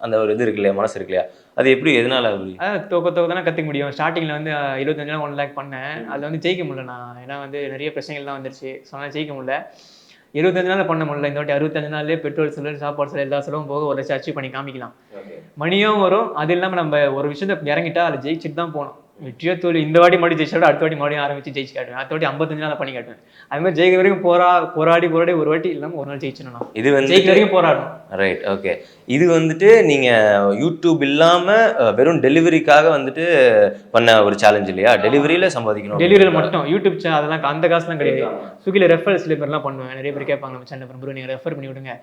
அந்த ஒரு இது இருக்கு இல்லையா, மனசு இருக்கு இல்லையா, அது எப்படி எதனால அப்படி? தோக்க தானே கற்றுக்க முடியும். ஸ்டார்டிங்கில் வந்து 25 1 lakh பண்ணேன். அதில் வந்து ஜெயிக்க முடியல நான். ஏன்னா வந்து நிறைய பிரச்சனைகள்லாம் வந்துருச்சு. சொன்னால் ஜெயிக்க முடியல. 25 நாள் பண்ண முடியல. இந்த வாட்டி 65 நாள்லேயே பெட்ரோல் செலவு சாப்பாடு செலவு எல்லா செலவும் போக ஒரு லட்சம் அச்சீவ் பண்ணி காமிக்கலாம். மணியும் வரும். அது இல்லாமல் நம்ம ஒரு விஷயத்தை இறங்கிட்டா அதில் ஜெயிச்சுட்டு தான் போகணும். வெற்றியோ தோல்வி இந்த வாட்டி மறுபடியும் ஜெயிச்சோட அடுத்த வாட்டி மறுபடியும் ஆரம்பிச்சு ஜெயிச்சு காட்டுவேன். அடுத்த வாட்டி 55 நாள் பண்ணி காட்டுவேன். அது மாதிரி ஜெயிக்க வரைக்கும் போராடி ஒரு வாட்டி இல்லாமல் ஒரு நாள் ஜெயிச்சணும். இது வந்து ஜெயிக்க வரைக்கும் போராடணும். Right, okay. இது வந்துட்டு நீங்கள் யூடியூப் இல்லாமல் வெறும் டெலிவரிக்காக வந்துட்டு பண்ண ஒரு சேலஞ்ச் இல்லையா? டெலிவரியில் சம்பாதிக்கணும். டெலிவரியில் மட்டும் யூடியூப் அதெல்லாம் அந்த காசுலாம் கிடையாது. ஸ்விக்கியில் ரெஃபரல் சில பேர்லாம் பண்ணுவேன். நிறைய பேர் கேட்பாங்க நம்ம சேனல் ப்ரோ நீங்கள் ரெஃபர் பண்ணி விடுங்க.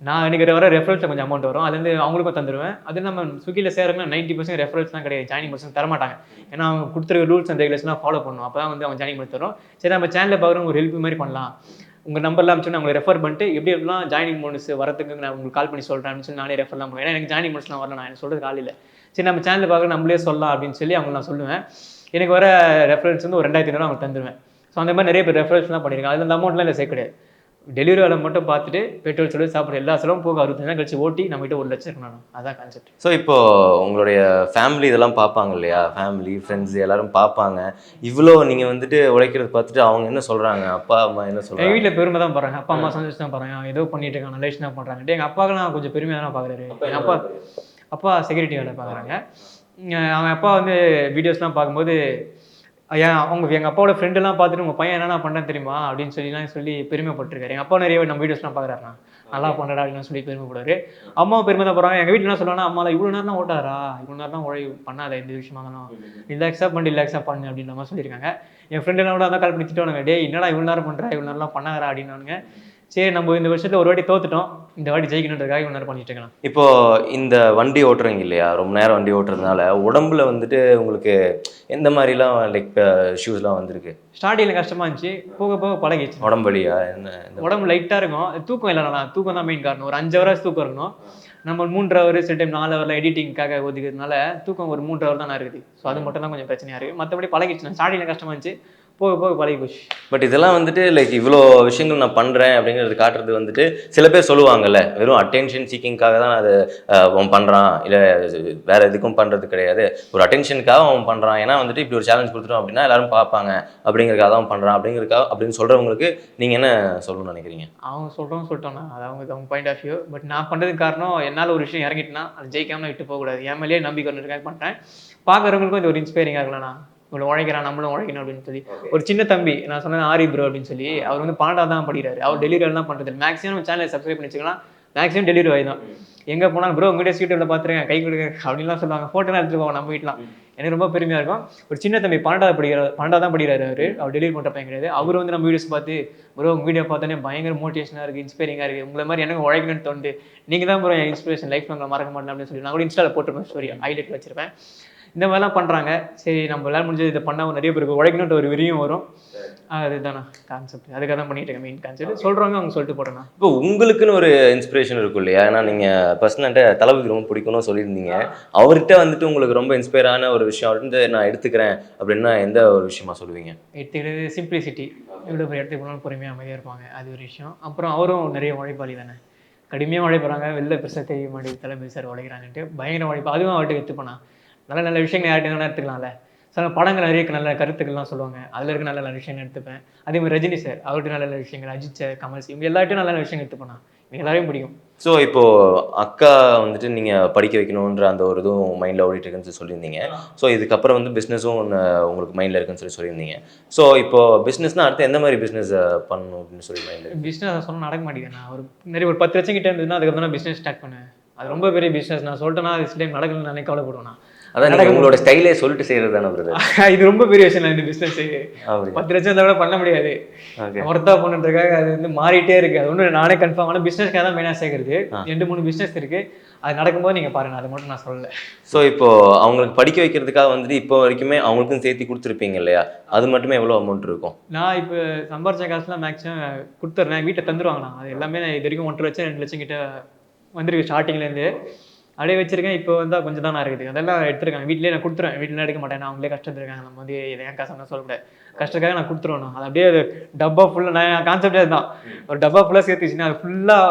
நான் எனக்கு வர ரெஃபரன்ஸில் கொஞ்சம் அமௌண்ட் வரும். அதுலேருந்து அவங்களுக்கும் தந்துடுவேன். அது நம்ம ஸ்விக்கியில் சேரங்கன்னா 90% ரெஃபரன்ஸ்லாம் கிடையாது. ஜாயினிங் பர்சன் தரமாட்டாங்க. ஏன்னா அவங்க கொடுத்துருக்க ரூல்ஸ் அண்ட் ரெகுலேஷன்லாம் ஃபாலோ பண்ணணும். அப்போ தான் வந்து அவங்க ஜாயினிங் பண்ணி தரும். சரி நம்ம சேனலில் பார்க்குறவங்க ஒரு ஹெல்ப் மாதிரி பண்ணலாம். உங்கள் நம்பர்லாம் அனுப்பிச்சோன்னா அவங்களை ரெஃபர் பண்ணிட்டு எப்படிலாம் ஜாயினிங் போனஸ் வரதுக்கு நான் உங்களுக்கு கால் பண்ணி சொல்கிறேன் அப்படின்னு சொல்லி நானே ரெஃபர்லாம் பண்ணுவேன். ஏன்னா எனக்கு ஜாயினிங் போனஸ்லாம் வரல, நான் எனக்கு சொல்கிறது காலையில். சரி நம்ம சேனலில் பார்க்குற நம்மளே சொல்லலாம் அப்படின்னு சொல்லி அவங்க நான் சொல்லுவேன். எனக்கு வர ரெஃபரன்ஸ் வந்து ஒரு 2500 அவங்க தந்துடுவேன். ஸோ அந்த மாதிரி நிறைய பேர் ரெஃபரன்ஸ்லாம் பண்ணியிருக்காங்க. அது அந்த அமௌண்ட்லாம் இல்லை சேர்க்க கிடையாது. டெலிவரி வேலை மட்டும் பார்த்துட்டு பெட்ரோல் செலவு சாப்பிட்ற எல்லா செலவும் போக 65,000 கழிச்சு ஓட்டி நம்மகிட்ட 1 லட்சம் இருக்கணும். அதான் கான்செப்ட். ஸோ இப்போ உங்களுடைய ஃபேமிலி இதெல்லாம் பார்ப்பாங்க இல்லையா, ஃபேமிலி ஃப்ரெண்ட்ஸ் எல்லாரும் பார்ப்பாங்க. இவ்வளோ நீங்கள் வந்துட்டு உழைக்கிறது பார்த்துட்டு அவங்க என்ன சொல்கிறாங்க, அப்பா அம்மா என்ன எங்கள் சொல்கிறாங்க? வீட்டில் பெருமை தான் பாருங்க, அப்பா அம்மா சந்தோஷம் தான் பாருங்க, ஏதோ பண்ணிட்டு இருக்காங்க, நல்ல விஷயம் தான் பண்ணுறாங்க. எங்கள் அப்பாக்கெல்லாம் கொஞ்சம் பெருமையாக தானே பார்க்குறாரு. எங்கள் அப்பா செக்யூரிட்டி வேலை பார்க்குறாங்க. அவங்க அப்பா வந்து வீடியோஸ்லாம் பார்க்கும்போது எங்கள் அப்பாவோட ஃப்ரெண்டெல்லாம் பார்த்துட்டு உங்கள் பையன் என்னென்ன பண்ணுறேன் தெரியுமா அப்படின்னு சொல்லி பெருமைப்பட்டிருக்காரு. எங்கள் அப்பா நிறைய நம்ம வீடியோஸ்லாம் பார்க்குறாருண்ணா, நல்லா பண்ணுறா அப்படின்னு சொல்லி பெருமைப்படுவார். அம்மாவும் பெருமை தான் போகிறாங்க. எங்கள் வீட்டில் என்ன சொல்லுவாங்கன்னா, அம்மாவில் இவ்வளோ நேரம் தான் ஓட்டாரா, இவ்வளோ நேரம் தான் பண்ணாத இந்த விஷயமாகலாம், ரிலாக்ஸாக பண்ணு அப்படின்ற மாதிரி சொல்லியிருக்காங்க. என் ஃப்ரெண்டெல்லாம் கூட அதான் கால் பண்ணி திட்டுவானுங்க, டே என்னடா இவ்வளோ நேரம் பண்ணுறா, இவ்வளோ நேரம்லாம் பண்ணாதா அப்படின்னானுங்க. சரி நம்ம இந்த வருஷத்தில் ஒரு வாட்டி தோத்துட்டோம், இந்த வாட்டி ஜெயிக்கணுன்றதுக்காக இவ்வளோ நேரம் பண்ணிட்டு இருக்கலாம். இப்போ இந்த வண்டி ஓட்டுறீங்க இல்லையா, ரொம்ப நேரம் வண்டி ஓட்டுறதுனால உடம்புல வந்துட்டு உங்களுக்கு எந்த மாதிரிலாம் லைக் இஷ்யூஸ்லாம் வந்திருக்கு? ஸ்டார்டிங்கில் கஷ்டமாக இருந்துச்சு, போக போக பழகிடுச்சு. உடம்பு வலியா என்ன? உடம்பு லைட்டாக இருக்கும். தூக்கம் இல்லைண்ணா, தூக்கம் தான் மெயின் காரணம். ஒரு 5 ஹவர்ஸ் தூக்கம் இருக்கணும். நம்ம 3 ஹவர் சில டைம் 4 ஹவரில் எடிட்டிங்காக ஒதுக்கிறதுனால தூக்கம் ஒரு 3 ஹவர் தான் இருக்குது. ஸோ அது மட்டும் தான் கொஞ்சம் பிரச்சனையாக இருக்குது. மற்றபடி பழகிடுச்சு. ஸ்டார்டிங்கில் கஷ்டமாக இருந்துச்சு, போக போக பழகி போச்சு. பட் இதெல்லாம் வந்துட்டு லைக் இவ்வளோ விஷயங்கள் நான் பண்ணுறேன் அப்படிங்கிறது காட்டுறது வந்துட்டு சில பேர் சொல்லுவாங்கல்ல, வெறும் அட்டென்ஷன் சீக்கிங்காக தான் அது அவன் பண்ணுறான், இல்லை வேறு எதுக்கும் பண்ணுறது கிடையாது, ஒரு அட்டென்ஷனுக்காக அவன் பண்ணுறான், ஏன்னா வந்துட்டு இப்படி ஒரு சேலஞ்ச் கொடுத்துட்டோம் அப்படின்னா எல்லாரும் பார்ப்பாங்க அப்படிங்கிறதுக்காக தான் பண்ணுறான் அப்படின்னு சொல்கிறவங்களுக்கு நீங்கள் என்ன சொல்லணும்னு நினைக்கிறீங்க? அவங்க சொல்லிட்டோன்னா அது அவங்க பாயிண்ட் ஆஃப் வியூ. பட் நான் பண்ணுறதுக்கு காரணம், என்னால் ஒரு விஷயம் இறங்கிட்டுனா அது ஜெயிக்காமல் விட்டு போகக்கூடாது. என் மேலேயே நம்பிக்கை ஒன்று பண்ணுறேன். பார்க்குறவங்களுக்கும் இது ஒரு இன்ஸ்பைரிங்காக இருக்கலாம்ண்ணா, இவ்வளோ உழைக்கிறான் நம்மளும் உழைக்கணும் அப்படின்னு சொல்லி. ஒரு சின்ன தம்பி நான் சொன்னேன் ஆரி ப்ரோ அப்படின்னு சொல்லி, அவர் வந்து 12வது தான் படிக்கிறாரு. அவர் டெலிவரிலாம் பண்ணுறது மேக்ஸிமம் சேனலை சப்ஸ்கிரைப் பண்ணி வச்சுக்கலாம். மேக்ஸிமம் டெலிவரி ஆகி தான் எங்கே போனாலும் ப்ரோ உங்கள்கிட்ட யூடியூப்ல பார்த்துருக்கேன் கை கொடுங்க அப்படின்லாம் சொல்லுவாங்க. ஃபோட்டோலாம் எடுத்துட்டு போவாங்க நம்ம வீட்டிலாம். எனக்கு ரொம்ப பெருமையாக இருக்கும். ஒரு சின்ன தம்பி 12வது தான் படிக்கிறாரு. அவர் டெலிவரி பண்ணுற பையன் கிடையாது. அவர் வந்து நம்ம வீடியோஸ் பார்த்து ப்ரோ உங்கள் வீடியோ பார்த்தோன்னே பயங்கர மோட்டிவேஷனாக இருக்குது, இன்ஸ்பைரிங்காக இருக்குது, உங்களை மாதிரி எனக்கு உழைக்கணும்னு தோண்டு, நீங்கள் தான் ப்ரோ என் இன்ஸ்பிரேஷன், லைஃப் உங்களை மறக்க மாட்டேன் அப்படின்னு சொல்லி நான் கூட இன்ஸ்டாவில் போட்டிருப்பேன், ஸ்டோரி ஹைலைட் வச்சிருப்பேன். இந்த மாதிரிலாம் பண்ணுறாங்க. சரி நம்ம எல்லாரும் முடிஞ்சது இதை பண்ணால் நிறைய பேருக்கு உழைக்கணுன்ற ஒரு விரியும் வரும். அதுதானே கான்செப்ட். அதுக்காக தான் பண்ணிட்டு இருக்கேன். மெயின் கான்செப்ட் சொல்கிறவங்க அவங்க சொல்லிட்டு போட்டேன்னா. இப்போ உங்களுக்குன்னு ஒரு இன்ஸ்பிரேஷன் இருக்கும் இல்லையா, ஏன்னா நீங்கள் பர்சனல்ட்ட தளபதி ரொம்ப பிடிக்கும்னு சொல்லியிருந்தீங்க. அவர்கிட்ட வந்துட்டு உங்களுக்கு ரொம்ப இன்ஸ்பயரான ஒரு விஷயம் வந்து நான் எடுத்துக்கிறேன் அப்படின்னா எந்த ஒரு விஷயமா சொல்லுவீங்க? எடுத்துக்கிறது சிம்பிளிசிட்டி. இவ்வளோ பெரிய இடத்துக்கு போனாலும் பொறுமையாக அமைதியாக இருப்பாங்க, அது ஒரு விஷயம். அப்புறம் அவரும் நிறைய உழைப்பாளி தானே, கடுமையாக உழைப்பாங்க. வெளில பெருசாக தெரிய மாட்டேங்குது தளபதி சார் உழைக்கிறாங்கன்ட்டு பயங்கர உழைப்பு. அதுவும் அவர்கிட்ட எடுத்துப்போனா நல்ல நல்ல விஷயங்கள் யார்கிட்ட வேணா எடுத்துக்கலாம்ல. சில படங்கள் நிறைய நல்ல கருத்துக்கள்லாம் சொல்லுவாங்க, அதில் இருக்க நல்ல நல்ல விஷயங்கள் எடுத்துப்பேன். அதே மாதிரி ரஜினி சார் அவர்கிட்ட நல்ல நல்ல விஷயங்கள், அஜித் சார், கமல் சார், இவங்க எல்லார்ட்டையும் நல்ல நல்ல விஷயங்கள் எடுத்துப்போனா எனக்கு எல்லாரையும் பிடிக்கும். ஸோ இப்போது அக்கா வந்துட்டு நீங்கள் படிக்க வைக்கணுன்ற அந்த ஒரு இதுவும் மைண்டில் ஓடிட்டு இருக்குன்னு சொல்லியிருந்தீங்க. ஸோ இதுக்கப்புறம் வந்து பிஸ்னஸும் உங்களுக்கு மைண்டில் இருக்குன்னு சொல்லியிருந்தீங்க. ஸோ இப்போது பிஸ்னஸ்னால் அடுத்து எந்த மாதிரி பிஸ்னஸ் பண்ணணும் அப்படின்னு சொல்லி மைண்டில்? பிஸ்னஸ் சொன்னால் நடக்க மாட்டேங்குது. நான் ஒரு 10 லட்சம் கிட்டே இருந்ததுன்னா அதுக்கப்புறம் நான் பிஸ்னஸ் ஸ்டார்ட் பண்ணேன். அது ரொம்ப பெரிய பிஸ்னஸ். நான் சொல்லிட்டேன்னா அது சில டைம் நடக்கணும்னு நினைக்க கவலைப்படுவேன். அதான் நீங்கள் உங்களோட ஸ்டைலே சொல்லிட்டு செய்கிறது தானே பிரதர்? இது ரொம்ப பெரிய விஷயம். நான் இந்த பிஸ்னஸ் 10 லட்சம் இருந்தால் கூட பண்ண முடியாது. ஒர்த்தா பண்ணுறதுக்காக அது வந்து மாறிட்டே இருக்குது. அது ஒன்றும் நானே கன்ஃபார்ம். ஆனால் பிஸ்னஸ்க்காக தான் மெயினாக சேர்க்குறது. 2-3 பிஸ்னஸ் இருக்குது. அது நடக்கும்போது நீங்கள் பாருங்கள், அது மட்டும் நான் சொல்லலை. ஸோ இப்போது அவங்களுக்கு படிக்க வைக்கிறதுக்காக வந்துட்டு இப்போ வரைக்குமே அவங்களுக்கும் சேர்த்து கொடுத்துருப்பீங்க இல்லையா, அது மட்டுமே எவ்வளோ அமௌண்ட் இருக்கும்? நான் இப்போ சம்பாரிச்ச காசுலாம் மேக்ஸிமம் கொடுத்துட்றேன், வீட்டை தந்துடுவாங்கண்ணா. அது எல்லாமே நான் இது வரைக்கும் 1 லட்சம் 2 லட்சம் கிட்ட வந்திருக்கு ஸ்டார்டிங்லேருந்து. அப்படியே வச்சிருக்கேன். இப்போ வந்தால் கொஞ்சம் தான் இருக்குது. அதெல்லாம் எடுத்துருக்காங்க. வீட்டிலே நான் கொடுத்துருவேன். வீட்டில் எடுக்க மாட்டேன். நான் அவங்களே கஷ்டத்துருக்காங்க. நம்ம வந்து இதை ஏன் காசு சொல்லக்கூடாது, கஷ்டத்துக்காக நான் கொடுத்துருவேன். அது அப்படியே டப்பா ஃபுல்லாக நான் கான்செப்டே தான், ஒரு டப்பா ஃபுல்லாக சேர்த்துச்சுன்னா அது ஃபுல்லாக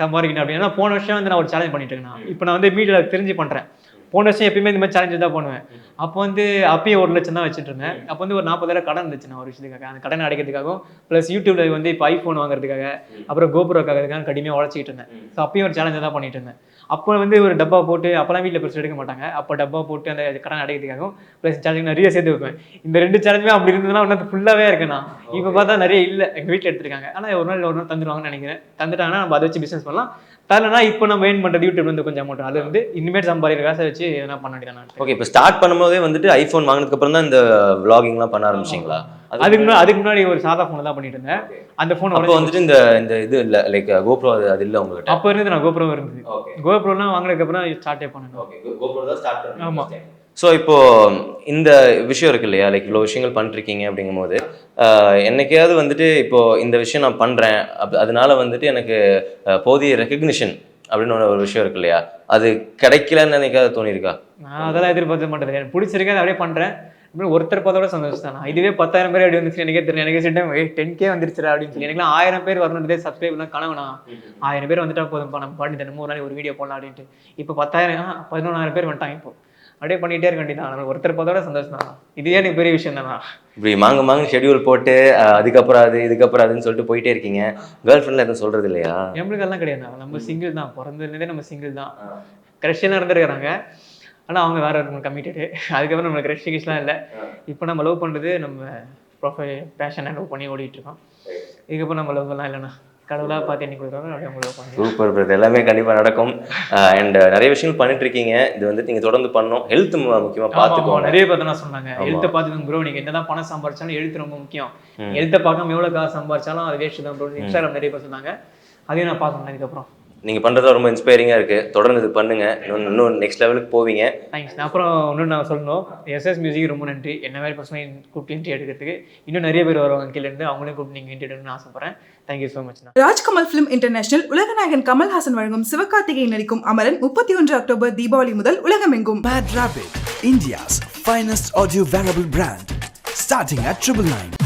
சம்பாதிக்கணும் அப்படின்னா. போன வருஷம் வந்து நான் ஒரு சேலஞ்ச் பண்ணிட்டு இருக்கேன். இப்போ நான் வந்து மீடியாவில் தெரிஞ்சு பண்ணுறேன். போன வருஷம் எப்பயுமே இந்த மாதிரி சேலஞ்சு தான் பண்ணுவேன். அப்போ வந்து அப்பயே 1 லட்சம் தான் வச்சுட்டு இருந்தேன். அப்போ வந்து ஒரு 40,000 கடன் இருந்துச்சு. நான் ஒரு விஷயத்துக்காக அந்த கடனை அடைக்கிறதுக்காகவும் ப்ளஸ் யூடியூப்ல வந்து இப்போ ஐஃபோன் வாங்குறதுக்காக அப்புறம் கோபுரோக்காக கடுமையாக உழைச்சிக்கிட்டு இருந்தேன். ஸோ அப்பயும் ஒரு சேலஞ்சை தான் பண்ணிட்டு இருந்தேன். அப்போ வந்து ஒரு டப்பா போட்டு, அப்போலாம் வீட்டில் பெருசு எடுக்க மாட்டாங்க, அப்போ டப்பா போட்டு அந்த கடன் அடைக்கிறதுக்காகவும் ப்ளஸ் சேலஞ்ச் நிறைய சேர்த்து வைப்பேன். இந்த 2 சேலஞ்சுமே அப்படி இருந்ததுன்னா ஒன்று ஃபுல்லாகவே இருக்குண்ணா. இப்போ பார்த்தா நிறைய இல்லை, எங்கள் வீட்டில் எடுத்துருக்காங்க. ஆனால் ஒரு நாள் தந்துடுவாங்கன்னு நினைக்கிறேன். தந்துட்டாங்கன்னா நம்ம அதை வச்சு பிஸ்னஸ் பண்ணலாம். தரலனா இப்போ நம்ம ஏர்ன் பண்ணுறது யூடியூப்ல இருந்து கொஞ்சம் அமௌண்ட், அது வந்து இனிமேட் சம்பாதிக்கிற காசை வச்சு எதனா பண்ண வேண்டியதான். ஓகே, இப்போ ஸ்டார்ட் பண்ணும்போதே வந்துட்டு ஐஃபோன் வாங்கினதுக்கு அப்புறம் தான் இந்த vloggingலாம் பண்ண ஆரம்பிச்சிங்களா? அதுக்கு முன்னாடி ஒரு சாதா ஃபோன் தான் பண்ணிட்டு இருந்தேன். அந்த ஃபோன் அப்போ வந்துட்டு இந்த இது இல்லை, லைக் கோப்ரோ அது இல்லை உங்ககிட்ட? அப்போ இருந்து நான் கோப்ரோ இருந்தது. கோப்ரோலாம் வாங்கினதுக்கப்புறம் ஸ்டார்டே பண்ணேன். கோப்ரோ தான் ஸ்டார்ட் பண்ணேன். ஆமாம். ஸோ இப்போ இந்த விஷயம் இருக்கு இல்லையா, லைக் இவ்வளோ விஷயங்கள் பண்ணிருக்கீங்க அப்படிங்கும் போது என்னைக்காவது வந்துட்டு இப்போ இந்த விஷயம் நான் பண்ணுறேன் அதனால வந்துட்டு எனக்கு போதிய ரெக்கக்னிஷன் அப்படின்னு ஒரு விஷயம் இருக்கு இல்லையா, அது கிடைக்கலன்னு நினைக்காத தோணியிருக்கா? நான் அதெல்லாம் எதிர்பார்க்க மாட்டேன். எனக்கு பிடிச்சிருக்கேன், அப்படியே பண்ணுறேன். அப்படின்னு ஒருத்தர் பார்த்தோட சந்தோஷம் தான். இதுவே 10,000 பேர் அப்படி வந்துச்சு எனக்கே தெரியல. எனக்கே சில டைம் 10K வந்துருச்சுடா அப்படின்னு சொல்லி எனக்குலாம் 1000 பேர் வரணுன்றதே சப்ஸ்கிரைப்லாம் கனவுனா 1000 பேர் வந்துட்டா போதும்ப்பா நம்ம பாட்டு தினமும் ஒரு நாளைக்கு ஒரு வீடியோ போடலாம் அப்படின்ட்டு. இப்போ 11,000 பேர் வந்துட்டாங்க. இப்போ அப்படியே பண்ணிகிட்டே இருக்க வேண்டியதான். ஒருத்தர் பார்த்தோட சந்தோஷம் தான். இதுவே எனக்கு பெரிய விஷயம் தானா. இப்படி மாங்க ஷெட்யூல் போட்டு அதுக்கப்புறம் அது இதுக்கப்புறம் அதுன்னு சொல்லிட்டு போயிட்டே இருக்கீங்க. கேர்ள் ஃப்ரெண்ட்ல எதுவும் சொல்றது இல்லையா? நம்மளுக்கெல்லாம் கிடையாது. நம்ம சிங்கிள் தான், பிறந்ததுலேருந்தே நம்ம சிங்கிள் தான். கிரஷ்லாம் இருந்துருக்கிறாங்க, ஆனால் அவங்க வேற ஒன்று கமிட்டடு. அதுக்கப்புறம் நம்மளுக்கு கிரஷ்லாம் இல்லை. இப்போ நம்ம லவ் பண்ணுறது நம்ம பேஷனை லவ் பண்ணி ஓடிட்டு இருக்கோம். இதுக்கப்புறம் நம்ம லவ்லாம் இல்லைண்ணா, கடவுளாக பார்த்து என்ன கொடுக்குறாங்க அப்படியே அவங்க லவ் பண்ணுவோம். சூப்பர் பிரதர், எல்லாமே கண்டிப்பாக நடக்கும். அண்ட் நிறைய விஷயங்கள் பண்ணிட்டு இருக்கீங்க. இது வந்து நீங்கள் தொடர்ந்து பண்ணணும். ஹெல்த் முக்கியமாக பார்த்துக்கோங்க. நிறைய பார்த்தா சொன்னாங்க ஹெல்த்தை பார்த்துக்கோங்க ப்ரோ. நீங்கள் என்னதான் பணம் சம்பாரிச்சாலும் ஹெல்த் ரொம்ப முக்கியம். ஹெல்த்தை பார்க்காம எவ்வளோ காசு சம்பாரிச்சாலும் அது வேஸ்ட் தான் ப்ரோ. இன்ஸ்டாகிராம் நிறைய பேர் சொன்னாங்க, அதையும் நான் பார்க்கணும். இதுக்கப்புறம் நீங்கள் பண்ணுறது ரொம்ப இன்ஸ்பைரிங்காக இருக்குது. தொடர்ந்து இது பண்ணுங்க, இன்னும் நெக்ஸ்ட் லெவலுக்கு போவீங்க. தேங்க்ஸ். அப்புறம் இன்னும் நான் சொல்லணும், எஸ்எஸ் மியூசிக் ரொம்ப நன்றி. என்ன மாதிரி பர்சனல் கூப்பிட்டு இன்ட்ரி எடுக்கிறதுக்கு. இன்னும் நிறைய பேர் வருவாங்க கீழேருந்து, அவங்களையும் கூப்பிட்டு நீங்கள் இன்ட்ரி எடுக்கணும்னு ஆசைப்பட்றேன். Thank you so much. Rajkamal film international உலகநாயகன் கமல்ஹாசன் வழங்கும் சிவகார்த்திகேயன் நடிக்கும் அமரன் 31 அக்டோபர் தீபாவளி முதல் உலகமெங்கும். Mad Rabbit, India's finest audio wearable brand, starting at 999.